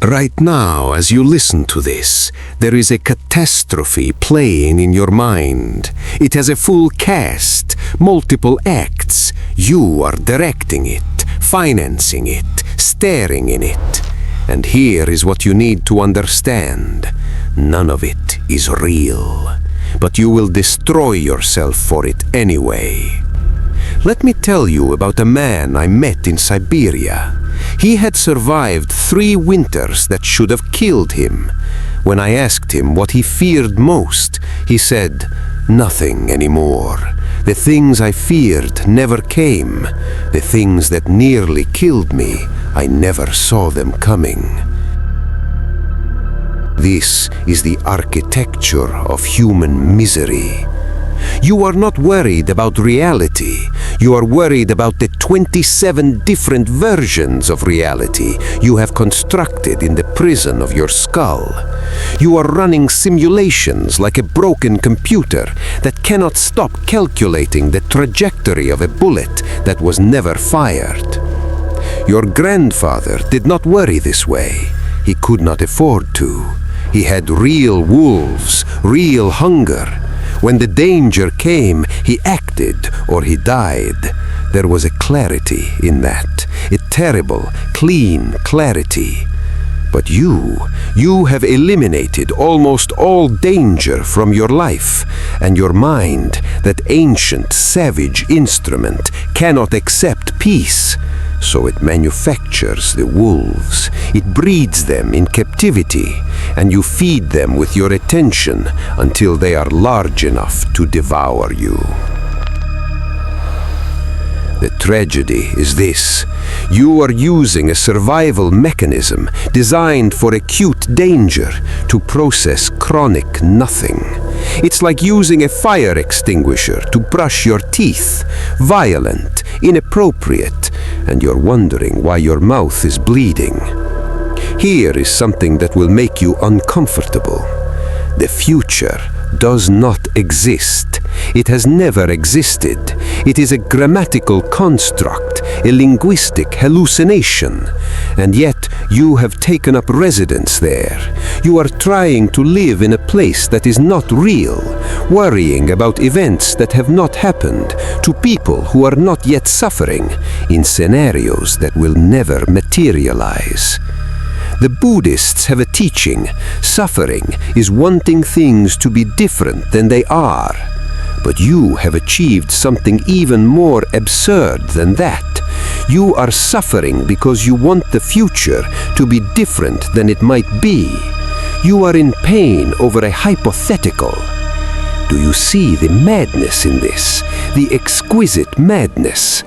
Right now, as you listen to this, there is a catastrophe playing in your mind. It has a full cast, multiple acts. You are directing it, financing it, staring in it. And here is what you need to understand. None of it is real, but you will destroy yourself for it anyway. Let me tell you about a man I met in Siberia. He had survived 3 winters that should have killed him. When I asked him what he feared most, he said, "Nothing anymore. The things I feared never came. The things that nearly killed me, I never saw them coming." This is the architecture of human misery. You are not worried about reality. You are worried about the 27 different versions of reality you have constructed in the prison of your skull. You are running simulations like a broken computer that cannot stop calculating the trajectory of a bullet that was never fired. Your grandfather did not worry this way. He could not afford to. He had real wolves, real hunger. When the danger came, he acted or he died. There was a clarity in that, a terrible, clean clarity. But you have eliminated almost all danger from your life, and your mind, that ancient, savage instrument, cannot accept peace. So it manufactures the wolves. It breeds them in captivity, and you feed them with your attention until they are large enough to devour you. The tragedy is this: you are using a survival mechanism designed for acute danger to process chronic nothing. It's like using a fire extinguisher to brush your teeth. Violent, inappropriate, and you're wondering why your mouth is bleeding. Here is something that will make you uncomfortable. The future does not exist. It has never existed. It is a grammatical construct, a linguistic hallucination. And yet you have taken up residence there. You are trying to live in a place that is not real, worrying about events that have not happened, to people who are not yet suffering, in scenarios that will never materialize. The Buddhists have a teaching: suffering is wanting things to be different than they are. But you have achieved something even more absurd than that. You are suffering because you want the future to be different than it might be. You are in pain over a hypothetical. Do you see the madness in this? The exquisite madness.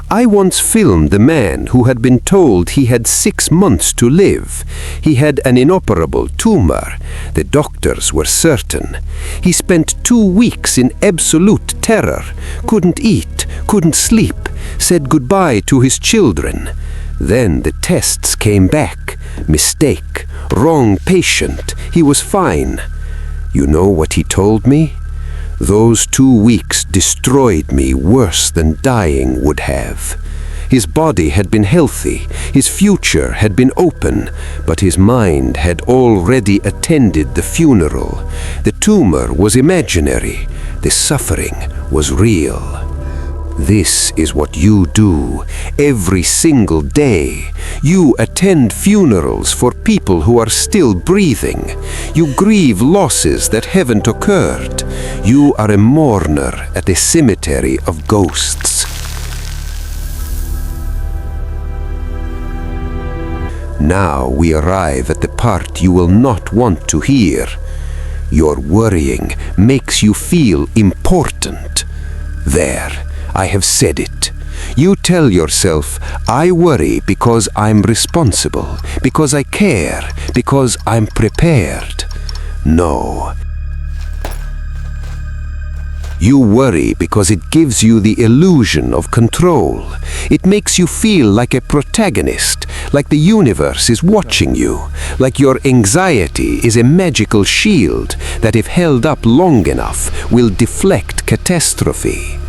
I once filmed the man who had been told he had 6 months to live. He had an inoperable tumor. The doctors were certain. He spent 2 weeks in absolute terror, couldn't eat, couldn't sleep, said goodbye to his children. Then the tests came back. Mistake, wrong patient, he was fine. You know what he told me? Those 2 weeks destroyed me worse than dying would have. His body had been healthy, his future had been open, but his mind had already attended the funeral. The tumor was imaginary, the suffering was real. This is what you do every single day. You attend funerals for people who are still breathing. You grieve losses that haven't occurred. You are a mourner at a cemetery of ghosts. Now we arrive at the part you will not want to hear. Your worrying makes you feel important. There, I have said it. You tell yourself, I worry because I'm responsible, because I care, because I'm prepared. No. You worry because it gives you the illusion of control. It makes you feel like a protagonist, like the universe is watching you, like your anxiety is a magical shield that, if held up long enough, will deflect catastrophe.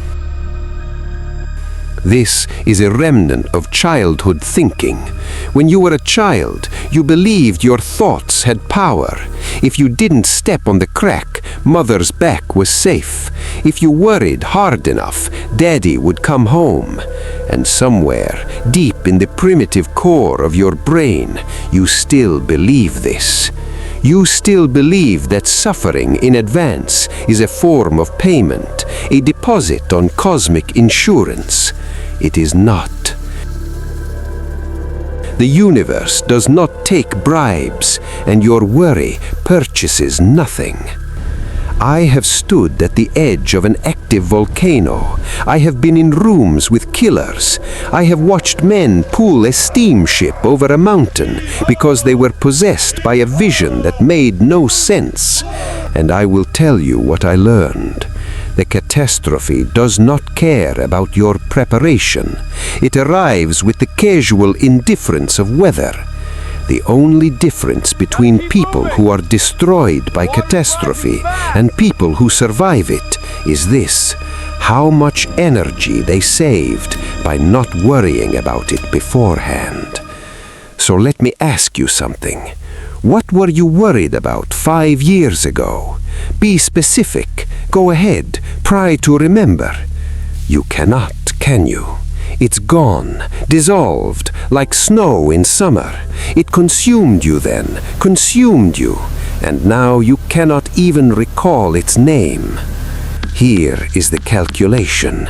This is a remnant of childhood thinking. When you were a child, you believed your thoughts had power. If you didn't step on the crack, mother's back was safe. If you worried hard enough, daddy would come home. And somewhere, deep in the primitive core of your brain, you still believe this. You still believe that suffering in advance is a form of payment, a deposit on cosmic insurance. It is not. The universe does not take bribes, and your worry purchases nothing. I have stood at the edge of an active volcano. I have been in rooms with killers. I have watched men pull a steamship over a mountain because they were possessed by a vision that made no sense. And I will tell you what I learned. The catastrophe does not care about your preparation. It arrives with the casual indifference of weather. The only difference between people who are destroyed by catastrophe and people who survive it is this: how much energy they saved by not worrying about it beforehand. So let me ask you something. What were you worried about 5 years ago? Be specific. Go ahead. Try to remember. You cannot, can you? It's gone, dissolved, like snow in summer. It consumed you then, consumed you, and now you cannot even recall its name. Here is the calculation.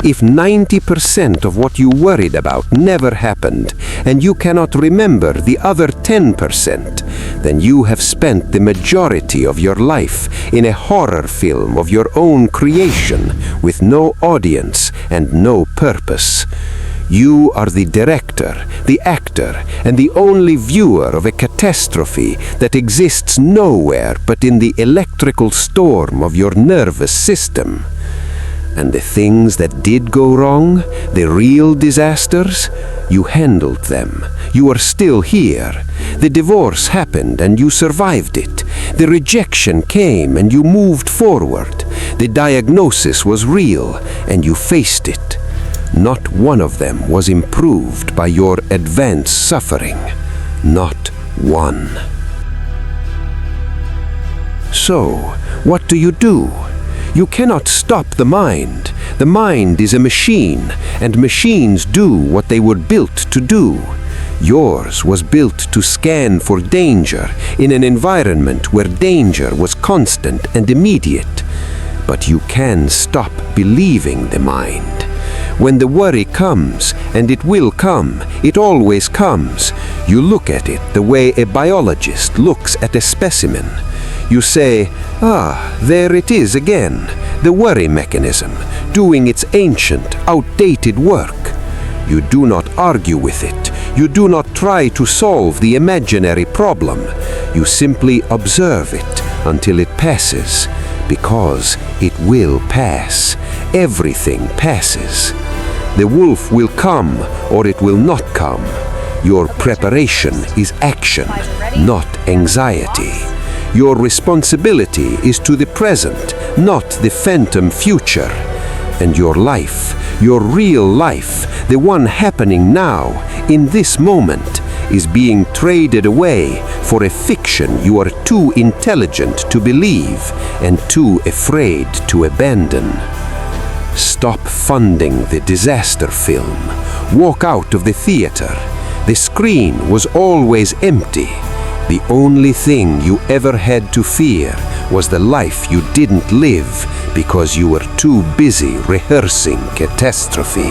If 90% of what you worried about never happened, and you cannot remember the other 10%, then you have spent the majority of your life in a horror film of your own creation, with no audience and no purpose. You are the director, the actor, and the only viewer of a catastrophe that exists nowhere but in the electrical storm of your nervous system. And the things that did go wrong, the real disasters, you handled them. You are still here. The divorce happened and you survived it. The rejection came and you moved forward. The diagnosis was real and you faced it. Not one of them was improved by your advanced suffering. Not one. So, what do? You cannot stop the mind. The mind is a machine, and machines do what they were built to do. Yours was built to scan for danger in an environment where danger was constant and immediate. But you can stop believing the mind. When the worry comes, and it will come, it always comes, you look at it the way a biologist looks at a specimen. You say, there it is again, the worry mechanism, doing its ancient, outdated work. You do not argue with it. You do not try to solve the imaginary problem. You simply observe it until it passes, because it will pass. Everything passes. The wolf will come, or it will not come. Your preparation is action, not anxiety. Your responsibility is to the present, not the phantom future. And your life, your real life, the one happening now, in this moment, is being traded away for a fiction you are too intelligent to believe and too afraid to abandon. Stop funding the disaster film. Walk out of the theater. The screen was always empty. The only thing you ever had to fear was the life you didn't live because you were too busy rehearsing catastrophe.